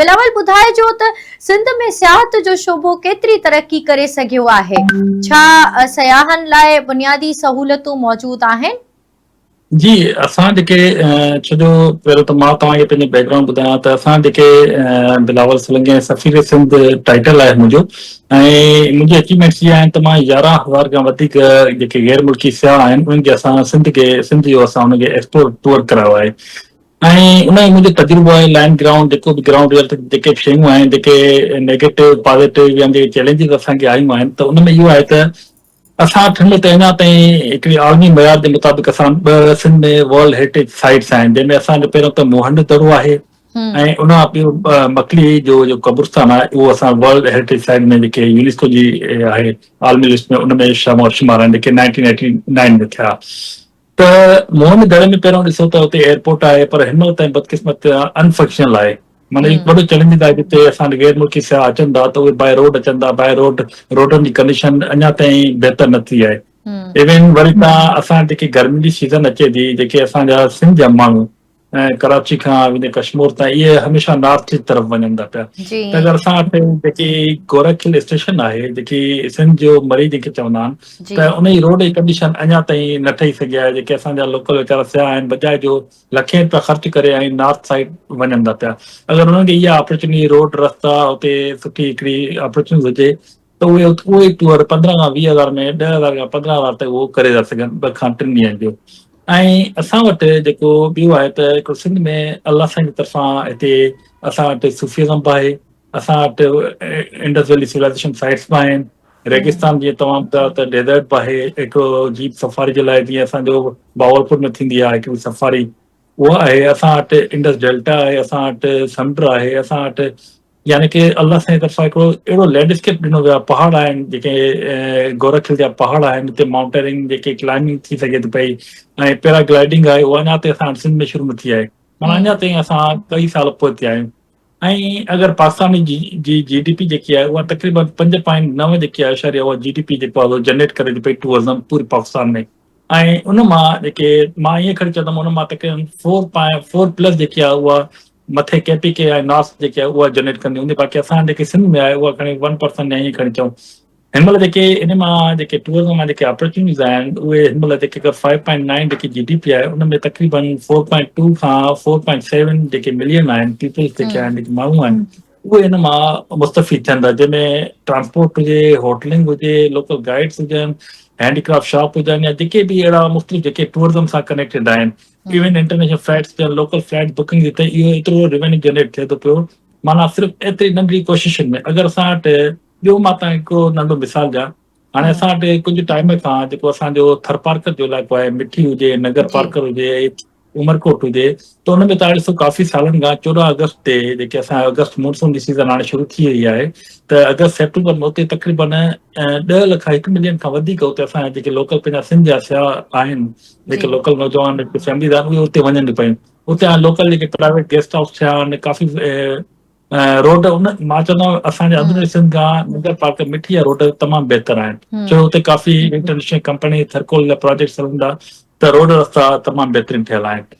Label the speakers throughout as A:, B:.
A: बिलावल ॿुधाइजो त सिंध में सियाहत जो शोबो केतिरी तरक़ी करे सघियो आहे? छा सयाहनि लाइ बुनियादी सहूलियतूं मौजूद आहिनि?
B: जी, असां जेके छो पहिरियों त मां तव्हांखे पंहिंजो बैकग्राउंड ॿुधायां त असां जेके बिलावल सोलंकी ऐं सफ़ीर सिंध टाइटल आहे मुंहिंजो, ऐं मुंहिंजी अचीवमेंट्स इहे आहिनि त मां 11,000 खां वधीक जेके गैर मुल्की सियाह आहिनि उन्हनि खे असां सिंध जो असां हुनखे एक्सप्लोर टूर करायो आहे। ऐं उन मुंहिंजो तजुर्बो आहे लाइन ग्राउंड जेको बि ग्राउंड रियल जेके बि शयूं आहिनि जेके नेगेटिव पॉज़िटिव या जेके चैलेंजिस असांखे आयूं आहिनि त उन में इहो आहे त असां ठंड ते अञा ताईं हिकिड़ी आलमी मयार जे मुताबिक़ असां 2 सिंध में वर्ल्ड हेरिटेज साइट्स आहिनि, जंहिंमें असांजो पहिरियों त मोहंड दरो आहे ऐं उन खां पोइ मकली जो कब्रिस्तान आहे उहो असां वर्ल्ड हेरिटेज साइट में जेके यूनेस्को जी आहे आलमी लिस्ट में उन में शुमार आहिनि जेके 1989 में थिया। त मोहन दड़े में पहिरियों ॾिसो त हुते एयरपोर्ट आहे, पर हिन ताईं बदकिस्मत अनफंक्शनल आहे। माना हिकु वॾो चैलेंजिस आहे जिते असांजे गैर मुल्की सियाह अचनि था त उहे बाय रोड अचनि था, बाय रोडनि जी कंडीशन अञा ताईं बहितर न थी आहे। इवन वरी तव्हां असां जेकी गर्मी जी सीज़न अचे थी, जेके असांजा सिंध जा माण्हू ऐं कराची खां विञे कश्मीर ताईं इहे हमेशह नॉर्थ जी तरफ़ वञनि था पिया। त अगरि असां वटि जेकी गोरखिल स्टेशन आहे जेकी सिंध जो मरी जेके चवंदा आहिनि त उन जी रोड जी कंडीशन अञा ताईं न ठही सघी आहे। जेके असांजा लोकल वीचारा सियाह आहिनि बजाए जो लखे रुपया ख़र्च करे ऐं नॉर्थ साइड वञनि था पिया। अगरि हुननि खे इहा अपॉर्चुनिटी रोड रस्ता हुते सुठी हिकिड़ी अपॉर्चुनिटी हुजे त उहे टूर 15 खां 20,000 में 10,000 खां 15,000 ताईं उहो करे था सघनि 2 खां 3 ॾींहंनि जो। ऐं असां वटि जेको ॿियो आहे त हिकिड़ो सिंध में अलाह साईं जी तरफ़ां हिते असां वटि सूफ़िज़म बि आहे, असां वटि इंडस वैली सिविलाइज़ेशन साइट्स बि आहिनि, रेगिस्तान जीअं तव्हां ॿुधायो त डेज़र्ट बि आहे, हिकिड़ो जीप सफ़ारी जे लाइ जीअं असांजो बावलपुर में थींदी आहे हिकिड़ी सफ़ारी उहा आहे, असां वटि इंडस डेल्टा आहे, असां वटि समुंड आहे, असां वटि यानी कि अलाह साईं जी तरफ़ां हिकिड़ो अहिड़ो लैंडस्केप ॾिनो वियो आहे। पहाड़ आहिनि जेके गोरखिल जा पहाड़ आहिनि, हिते माउंटेनिंग जेके क्लाइंबिंग थी सघे थी पई ऐं पैराग्लाइडिंग आहे उहा अञा ताईं असां वटि सिंध में शुरू न थी आहे। माना अञा ताईं असां कई साल पोइ थिया आहियूं। ऐं अगरि पाकिस्तान जी GDP जेकी आहे उहा तक़रीबन 5.9 जेकी आहे आशारिया उहा GDP जेको आहे उहो जनरेट करे थी पई टूरिज़म पूरे पाकिस्तान में। ऐं उन मां जेके मां ईअं खणी चवंदुमि उन मां तक़रीबन 4+ जेकी आहे उहा मथे KPK ऐं नॉर्थ जेकी आहे उहा जनरेट कंदी हूंदी, बाक़ी असां जेके सिंध में आहे उहा खणी 1% या ईअं खणी चऊं। हिन महिल जेके इन मां जेके टूरिज़म मां जेके अपॉर्चुनिटीज़ आहिनि उहे हिन महिल जेके 5.9 जेकी GDP आहे उन में तक़रीबन 4.2 खां 4.7 जेके मिलियन आहिनि पीपल्स जेके आहिनि जेके माण्हू आहिनि उहे हिन मां मुस्तफ़ी थियनि था, जंहिंमें ट्रांसपोर्ट हुजे, होटलिंग हुजे, लोकल गाइड्स हुजनि, हैंडीक्राफ्ट शॉप हुजनि या जेके बि अहिड़ा मुख़्तलिफ़ जेके टूरिज़म सां कनेक्टेड आहिनि। इवन इंटरनेशनल फ्लाइट्स या लोकल फ्लाइट बुकिंग ते इहो एतिरो रेवेन्यू जनरेट थिए थो पियो। माना सिर्फ़ु एतिरी नंढड़ी कोशिशनि में अगरि असां वटि ॿियो मां तव्हां हिकिड़ो नंढो मिसाल ॾियां, हाणे असां वटि कुझु टाइम खां जेको असांजो थरपारकर जो इलाइक़ो आहे, मिठी हुजे, नगर पार्कर हुजे, उमरकोट हुजे, त हुन में तव्हां ॾिसो काफ़ी सालनि खां 14 अगस्त ते जेके असां अगस्त मानसून जी सीज़न हाणे शुरू थी वई आहे त अगस्त सेप्टेंबर में उते तक़रीबन 10 लख 1 मिलियन खां वधीक उते असांजा जेके लोकल पंहिंजा सिंध जा सियाह आहिनि, जेके लोकल नौजवान फैमिलीज़ आहिनि उहे उते वञनि पियूं। उते हाणे लोकल जेके प्राइवेट गेस्ट हाउस थिया आहिनि, काफ़ी रोड उन मां चवंदो असांजे अंदरूनी सिंध खां नगर पार्क मिठी जा रोड तमामु बहितर आहिनि। छो हुते काफ़ी इंटरनेशनल कंपनी थरकोल जा प्रोजेक्ट्स हलनि था त रोड रस्ता तमामु बहितरीन ठहियल आहिनि।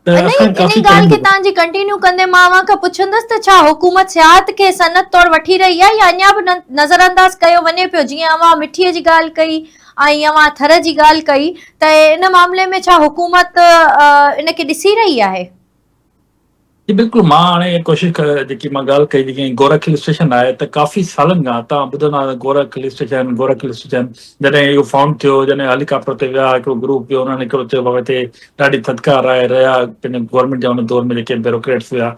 B: त
A: इन
B: असांखे
A: इन
B: काफ़ी
A: ॻाल्हि खे
B: चैलेंज
A: तव्हांजी कंटिन्यू कंदे मां अव्हां खां पुछंदसि त छा हुकूमत सियाहत खे सनत तौरु वठी रही आहे या अञा बि नज़रअंदाज कयो वञे पियो? जीअं अव्हां मिठीअ जी ॻाल्हि कई ऐं अव्हां थर जी ॻाल्हि कई त इन मामले में छा हुकूमत इनखे ॾिसी रही आहे?
B: जी बिल्कुलु, मां हाणे कोशिशि जेकी मां ॻाल्हि कई जेकी गोरखिल स्टेशन आहे त काफ़ी सालनि खां तव्हां ॿुधंदा गोरखिल स्टेशन जॾहिं इहो फाउंड थियो, जॾहिं हेलीकॉप्टर ते विया हिकिड़ो ग्रुप वियो हुननि हिकिड़ो चयो बाबा हिते ॾाढी थधिकार आहे रहिया पंहिंजे गवर्नमेंट जा हुन दौर में जेके ब्यूरोक्रेट्स हुआ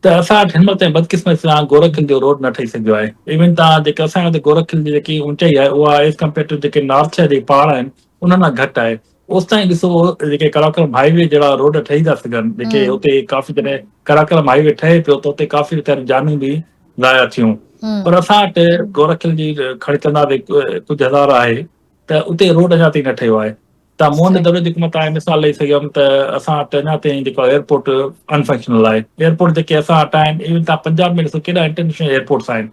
B: त असां वटि हिन महिल ताईं बदकिस्मत सां गोरखिल जो रोड न ठही सघियो आहे। इवन तव्हां जेके असांजे गोरखिल जी जेकी ऊचाई आहे उहा as compare to JK north जा जेके पहाड़ आहिनि उन खां घटि आहे। ओसि ताईं ॾिसो जेके कराकरम हाईवे जहिड़ा रोड ठही था सघनि, जेके हुते काफ़ी जॾहिं कराकरम हाईवे ठहे पियो त उते काफ़ी वीचारियूं जानूं बि ज़ाया थियूं। पर असां वटि गोरखिल जी खणी चवंदासीं कुझु हज़ार आहे त उते रोड अञा ताईं न ठहियो आहे। तव्हां मोहन दड़ो जेको मां तव्हांखे मिसाल ॾेई सघियुमि त असां वटि अञा ताईं जेको एयरपोर्ट अनफंक्शनल आहे। एयरपोर्ट जेके असां वटि आहिनि इवन तव्हां पंजाब में ॾिसो केॾा इंटरनेशनल एयरपोर्ट्स आहिनि।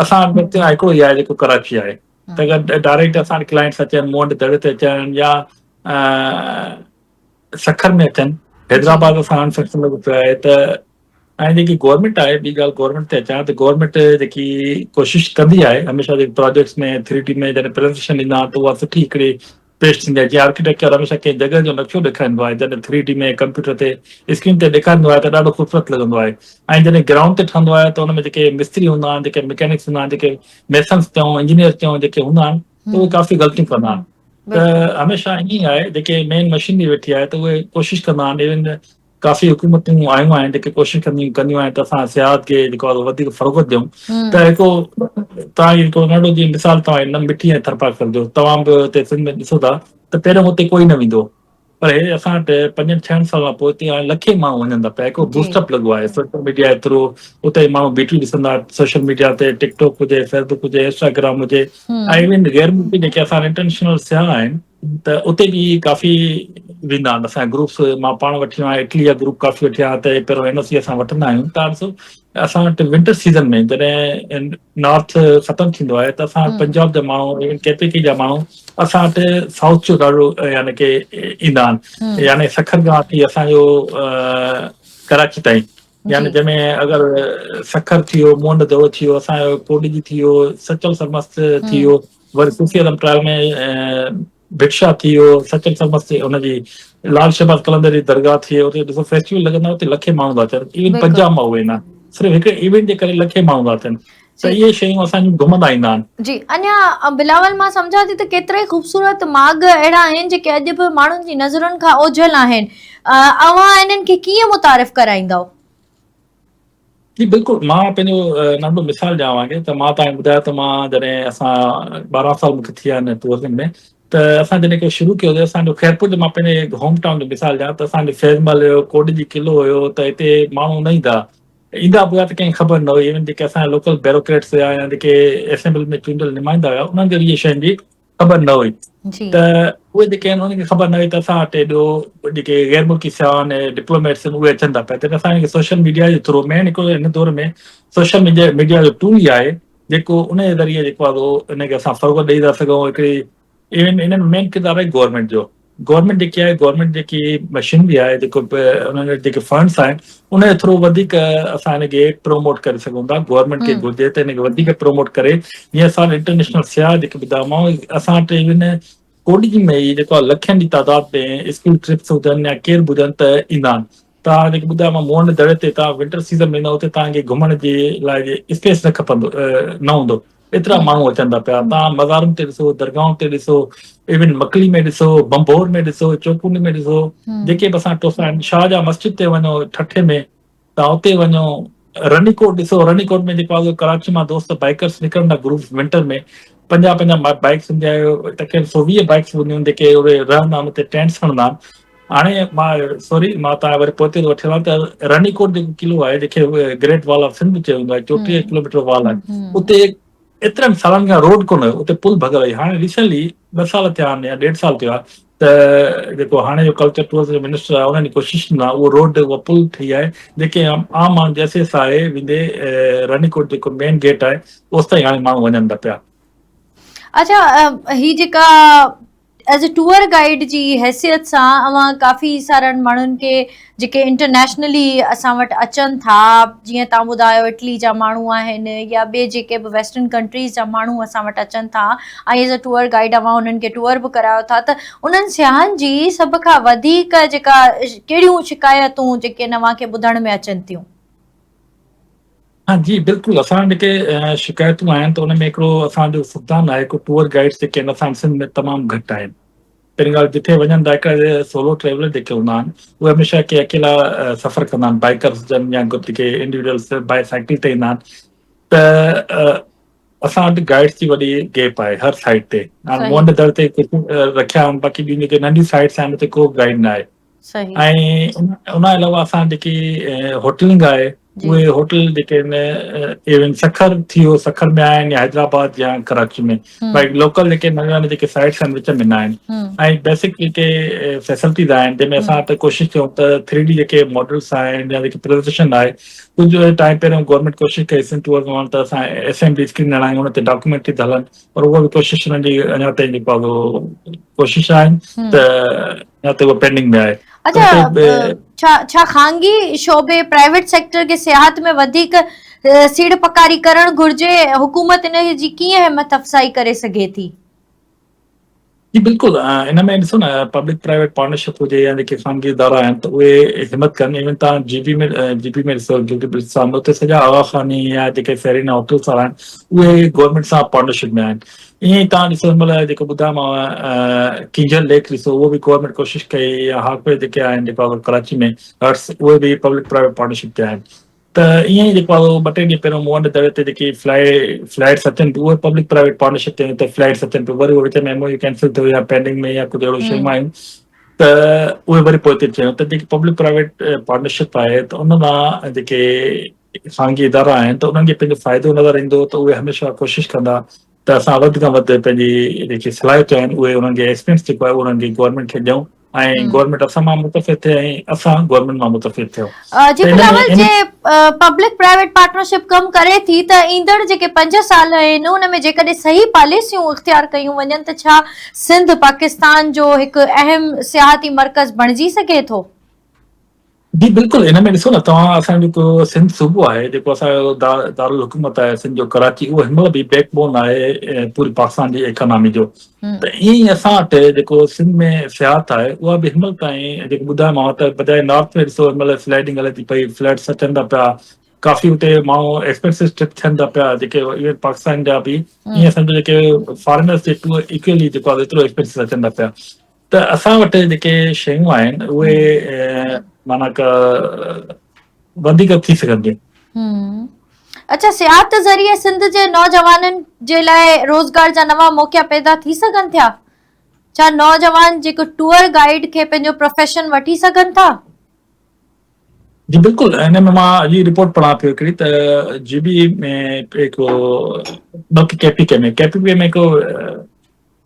B: असां वटि हिकिड़ो ई आहे जेको कराची आहे। त अगरि डायरेक्ट असां वटि क्लाइंट्स अचनि मोहन दड़े ते अचनि या सखर में अचनि, हैदराबाद असां अनफंक्शनल पियो आहे त ऐं जेकी गवर्नमेंट आहे, ॿी ॻाल्हि गवर्नमेंट ते अचां त गवर्नमेंट जेकी कोशिशि कंदी आहे हमेशह जेके प्रोजेक्ट्स में 3D में जॾहिं प्रेज़ेंटेशन ॾींदा त उहा सुठी हिकिड़ी पेश थींदी आहे। जीअं आर्किटेक्चर हमेशह कंहिं जॻह जो नक्शो ॾेखारींदो आहे, जॾहिं 3D में कंप्यूटर ते स्क्रीन ते ॾेखारींदो आहे त ॾाढो ख़ूबसूरत लॻंदो आहे। ऐं जॾहिं ग्राउंड ते ठहंदो आहे त हुन में जेके मिस्त्री हूंदा आहिनि, जेके मैकेनिक्स हूंदा आहिनि, जेके मेसन्स चऊं, इंजीनियर चऊं, जेके हूंदा आहिनि त उहे काफ़ी ग़लतियूं कंदा आहिनि।
A: बिल्कुलु
B: त हमेशह ईअं ई आहे, जेके मेन मशीनरी वेठी आहे त उहे कोशिशि कंदा आहिनि। इवन काफ़ी हुकूमतूं आयूं आहिनि जेके कोशिशि कंदियूं आहिनि त असां सियाहत खे जेको आहे वधीक फ़रोग़त ॾियूं। त हिकु तव्हां हिकिड़ो नंढो जीअं मिसाल तव्हां हिन मिटी ऐं थरपाकर जो तव्हां बि हिते सिंध में ॾिसो था त पहिरियों हुते कोई न वेंदो, पर हे असां वटि 5-6 साल पोइ हिते हाणे लखे माण्हू वञनि था पिया। हिकिड़ो
A: जी
B: बूस्टअप लॻो आहे सोशल मीडिया जे थ्रू। उते माण्हू बीठियूं ॾिसंदा सोशल मीडिया ते, टिकटॉक हुजे, फेसबुक हुजे, इंस्टाग्राम हुजे। ऐं इवन गैर मुल्की जेके असां इंटरनेशनल सियाह आहिनि त उते बि काफ़ी वेंदा आहिनि। असांजा ग्रुप्स मां पाण वठी आहियां, इटली जा ग्रुप काफ़ी वठी आहियां। त पहिरियों NOC असां वठंदा आहियूं त ॾिसो असां वटि विंटर सीज़न में जॾहिं नॉर्थ ख़तमु थींदो आहे त असां पंजाब जा माण्हू, इवन KPK जा माण्हू असां वटि साउथ जो ॾाढो यानी की ईंदा आहिनि। यानी सखर खां वठी असांजो कराची ताईं, यानी
A: जी
B: जंहिंमें अगरि सखर थी वियो, मोहन दड़ो थी वियो, असांजो कोडगी थी वियो, सचल सरमस्त थी वियो, वरी सूफी आलम ट्रायल में भिक्षा थी वियो, सचल सरमस्त हुनजी लाल शहबाज कलंदर जी दरगाह थी, उते ॾिसो फेस्टिवल लॻंदा, उते लखे माण्हू था अचनि। इवन
A: बिल्कुलु
B: पंजाब मां उहे न सिर्फ़ु हिकु इवेंट जे करे लखे माण्हू था अचनि। त
A: जी
B: इहे शयूं असांजूं घुमंदा ईंदा आहिनि।
A: जी अञा बिलावल मां सम्झां थी त केतिरा ई ख़ूबसूरत माॻ अहिड़ा आहिनि जेके अॼु बि माण्हुनि जी नज़रुनि खां ओझल आहिनि। अव्हां इन्हनि खे कीअं मुतारिफ़ कराईंदव?
B: जी बिल्कुलु, मां पंहिंजो नंढो मिसाल ॾियांव त मां तव्हांखे ॿुधायो त मां जॾहिं असां 12 साल मूंखे थी विया आहिनि टूरिज़म में, त असां जॾहिं को शुरू कयो असांजो ख़ैरपुर जो मां पंहिंजे होम टाउन जो मिसाल ॾियां त असांजो फेरमल हुयो, कोटजी किलो हुयो, त हिते माण्हू न ईंदा हुआ त कंहिंखे ख़बर न हुई। इवन जेके असांजा लोकल ब्यूरोक्रेट्स हुआ या जेके असेंबली में चूंडियल नुमाइंदा हुआ उन्हनि खे इहे शयुनि जी ख़बर न हुई।
A: जी
B: त उहे जेके आहिनि उन्हनि खे ख़बर न हुई त असां वटि हेॾो जेके गैर मुल्की सियाह आहिनि, डिप्लोमेट्स आहिनि, उहे अचनि था पिया। त असांखे सोशल मीडिया जे थ्रू मेन हिकिड़ो हिन दौर में सोशल मीडिया जो टूल ई आहे जेको उन जे ज़रिए जेको आहे उहो उनखे असां फ़रोग़त ॾेई था सघूं। हिकिड़ी इवन इन्हनि में मेन किरदारु आहे गवर्नमेंट जो। गवर्नमेंट जेकी आहे, गवर्नमेंट जेकी मशीनरी आहे, जेको उन्हनि जेके फंड्स आहिनि उन जे थ्रू वधीक असां हिनखे प्रमोट करे सघूं था। गवर्नमेंट खे घुरिजे त हिनखे वधीक प्रमोट करे। जीअं असां इंटरनेशनल सियाह जेके ॿुधायोमांव, असां वटि इवन कोडगी में ई जेको आहे लखनि जी तादाद में स्कूल ट्रिप्स हुजनि या केर बि हुजनि त ईंदा आहिनि। तव्हां जेके ॿुधायो मां मोहन दड़े ते तव्हां विंटर सीज़न में ईंदव उते तव्हांखे घुमण जे लाइ स्पेस न खपंदो, न हूंदो। एतिरा माण्हू अचनि था पिया। तव्हां मज़ारुनि ते ॾिसो, दरगाहुनि ते ॾिसो, इवन मकली में ॾिसो, बंभोर में ॾिसो, चौकुंडी में ॾिसो, जेके बि असां टोसा आहिनि, शाहजहा मस्जिद ते वञो ठठे में, तव्हां उते वञो, रनीकोट ॾिसो। रनीकोट में जेको आहे कराची मां दोस्त बाइकर्स निकिरंदा ग्रुप विंटर में 50 बाइक्स तकरीबन 120 बाइक्स हूंदियूं आहिनि जेके उहे रहंदा आहिनि उते टेंट्स खणंदा आहिनि। हाणे मां तव्हां वरी पहुते थो वठी हलां त रनीकोट जेको किलो आहे, जेके ग्रेट वॉल ऑफ सिंध चयो वेंदो आहे, 34 किलोमीटर वॉल आहे उते। एतिरनि सालनि खां रोड कोन हुयो, उते पुल भॻल हुई। हाणे रिसेंटली 2 साल थिया आहिनि या 1.5 साल थियो आहे त जेको हाणे जो कल्चर टूरिज़म जो मिनिस्टर आहे उन्हनि जी कोशिशि कंदा उहो रोड उहा पुल ठही आहे जेके आम माण्हू जैसे आहे वेंदे रनीकोट जेको मेन गेट आहे ओसि ताईं हाणे माण्हू वञनि था पिया।
A: अच्छा, ही जेका एज ए टूर गाइड जी हैसियत सां अव्हां काफ़ी सारनि माण्हुनि खे जेके इंटरनेशनली असां वटि अचनि था, जीअं तव्हां ॿुधायो इटली जा माण्हू आहिनि या ॿिए जेके बि वेस्टर्न कंट्रीज़ जा माण्हू असां वटि अचनि था, ऐं एज़ अ टूर गाइड अव्हां उन्हनि खे टूर बि करायो था, त उन्हनि सियाहनि जी सभ खां वधीक जेका कहिड़ियूं शिकायतूं जेके अव्हांखे ॿुधण में अचनि थियूं?
B: हाँ जी बिल्कुलु, असां जेके शिकायतूं आहिनि त उन में हिकिड़ो असांजो फुक़दान आहे, हिकु टूर गाइड्स जेके आहिनि असां सिंध में तमामु घटि आहिनि। पहिरीं ॻाल्हि जिथे वञनि था हिकिड़ा सोलो ट्रेवलर जेके हूंदा आहिनि उहे हमेशह के अकेला सफ़र कंदा आहिनि, बाइकर्स हुजनि या जेके इंडिविजुअल्स बाए साइकिल ते ईंदा आहिनि। त असां वटि गाइड्स जी वॾी गैप आहे हर साइड ते। हाणे
A: सही
B: मोहन दड़ ते कुझु रखिया आहिनि, बाक़ी ॿियूं जेके नंढियूं साइड्स आहिनि उते को गाइड न आहे।
A: सही
B: ऐं उन अलावा असां जेकी होटलिंग आहे
A: जी
B: उहे होटल जेके आहिनि इवन सखर थी वियो, सखर में आहिनि या हैदराबाद या कराची में, भई लोकल जेके नंढा जेके साइड्स आहिनि विच में न आहिनि। ऐं बेसिक जेके फैसिलिटीज़ आहिनि जंहिंमें असां वटि कोशिशि कयूं त 3D जेके मॉडल्स आहिनि या जेके प्रेज़ेंटेशन आहे, कुझु टाइम पहिरियों गवर्नमेंट कोशिशि कई टूर त असां SMD स्क्रीन हणायूं हुन ते डॉक्यूमेंट्री था हलनि, पर उहा बि कोशिशि हुननि जी अञा ताईं जेको आहे कोशिशि आहिनि त अञा त उहा पेंडिंग में आहे। त
A: अच्छा,
B: हुते
A: छा ख़ानगी शोबे प्राइवेट सेक्टर खे सियाहत में वधीक सीड़ पकारी करणु घुर्जे? हुकूमत इन जी कीअं हिमत अफ़ज़ाई करे सघे थी?
B: जी बिल्कुल, इन में ॾिसो न, पब्लिक प्राइवेट पार्टनरशिप हुजे या जेके ख़ानगी इदारा आहिनि त उहे हिमत कनि। इवन तव्हां जीपी में ॾिसो, गिलगित उते सॼा आवाखानी या जेके फ़ेरीना होटल्स वारा आहिनि उहे गवर्नमेंट सां पार्टनरशिप में आहिनि। ईअं ई तव्हां ॾिसो हिनमहिल जेको ॿुधायोमांव कींजल लेक ॾिसो, उहो बि गवर्नमेंट कोशिशि कई, या हाकवे जेके आहिनि जेको कराची में हट्स, उहे बि पब्लिक प्राइवेट पार्टनरशिप ते आहिनि। त ईअं ई जेको आहे ॿ टे ॾींहं पहिरियों मूं वटि दर ते जेकी फ्लाइट्स अचनि थियूं उहे पब्लिक प्राइवेट पार्टनरशिप ते त फ्लाइट्स अचनि थियूं, वरी विच में एमओयू कैंसिल थियो या पेंडिंग में या कुझु अहिड़ो शयूं आहिनि त उहे वरी पोइ थी थियनि। त जेकी पब्लिक प्राइवेट पार्टनरशिप आहे त उन मां जेके ख़ानगी इदारा आहिनि त उन्हनि खे पंहिंजो फ़ाइदो नज़र ईंदो त उहे हमेशह कोशिशि कंदा त असां वधि खां वधि पंहिंजी जेकी सलाहियतूं आहिनि उहे उन्हनि खे एक्सपीरियंस जेको आहे उन्हनि खे गवर्नमेंट खे ॾियूं, ऐं गवर्नमेंट असां मां मुतफ़िक़ थिए ऐं असां गवर्नमेंट मां मुतफ़िक़ थियूं।
A: जी बिलावल, जे पब्लिक प्राइवेट पार्टनरशिप कम करे थी त ईंदड़ जेके 5 साल आहिनि उन में जेकॾहिं सही पॉलिसियूं इख्तियार कयूं वञनि त छा सिंध पाकिस्तान जो हिकु अहम सियाहती मर्कज़ बणिजी सघे थो?
B: जी बिल्कुलु, हिन में ॾिसो न तव्हां, असांजो जेको सिंध सूबो आहे, जेको असांजो दारुल हुकूमत आहे सिंध जो कराची, उहो हिनमहिल बि बैकबोन आहे पूरी पाकिस्तान जी इकोनॉमी जो। त ईअं ई असां वटि जेको सिंध में सियाहत आहे उहा बि हिनमहिल ताईं जेको ॿुधायोमांव त बजाए नॉर्थ में ॾिसो हिनमहिल स्लाइडिंग हले थी पई, फ्लड्स अचनि था पिया, काफ़ी हुते माण्हू एक्सपेंसिव ट्रिप थियनि था पिया, जेके इवन पाकिस्तान जा बि ईअं सम्झो जेके फॉरेनर्स जे टू इक्वली जेको आहे एतिरो एक्सपेंसिव अचनि था पिया। त असां वटि जेके शयूं आहिनि उहे माना वधीक थी सघंदियूं।
A: अच्छा, सियाहत ज़रिए सिंध जे नौजवाननि जे लाइ रोज़गार जा नवां मौक़ा पैदा थी सघनि था? छा नौजवान जेको टूर गाइड खे पंहिंजो प्रोफेशन वठी सघनि था?
B: जी बिल्कुलु, हिन में मां अॼु रिपोर्ट पढ़ां पियो हिकिड़ी त जीबी में हिकिड़ो, बल्कि केपीके में हिकु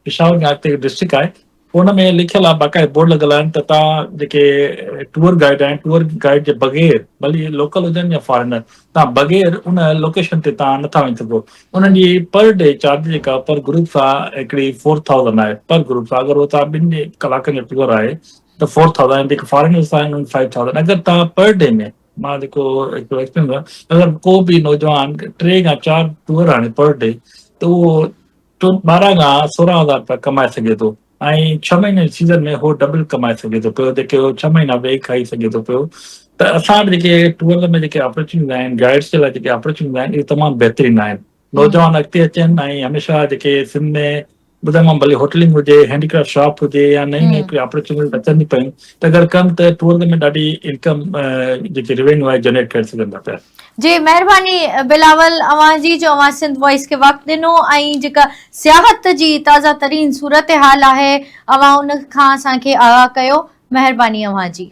B: पिशावर में अॻिते डिस्ट्रिक्ट आहे, हुन में लिखियल आहे, बाक़ाइदा बोर्ड लॻल आहिनि त तव्हां जेके टूर गाइड आहिनि, टूर गाइड जे बग़ैर, भली लोकल हुजनि या फॉरेनर, तव्हां बग़ैर उन लोकेशन ते तव्हां नथा वञी सघो। उन्हनि जी पर डे चार्ज जेका पर ग्रुप सां हिकिड़ी 4000 आहे पर ग्रुप सां। अगरि उहो तव्हां 2 कलाकनि जो टूर आहे त 4000, जेके फॉरेनर्स आहिनि उन्हनि 5000। अगरि तव्हां पर डे में, मां जेको हिकिड़ो एक्सपीरियंस आहे, अगरि को बि नौजवान 3 या 4 टूर आणे पर डे त उहो 12 खां 16,000 रुपया कमाए सघे थो, ऐं 6 महीने सीज़न में उहो डबल कमाए सघे थो पियो, जेके 6 महीना वेही खाई सघे थो पियो। त असां वटि जेके टूर में जेके अपॉर्चुनिटीज़ आहिनि, गाइड्स जे लाइ जेके अपॉर्चुनिटीज़ आहिनि, इहे तमामु बहितरीनु आहिनि। नौजवान अॻिते अचनि ऐं हमेशह जेके सिंध में ॿुधायोमांव, भले होटलिंग हुजे, हैंडीक्राफ्ट शॉप हुजे, या नई नई अपॉर्चुनिटी अचनि थी पियूं, त अगरि कनि त टूर में ॾाढी इनकम जेकी रेवेन्यू आहे जनरेट करे सघनि था पिया।
A: जी महिरबानी बिलावल अवां जी, जो अवां सिंध वॉइस खे वक़्तु ॾिनो ऐं जेका सियाहत जी ताज़ा तरीन सूरत हाल आहे अवां उन खां असांखे आगाह कयो। महिरबानी अवां जी।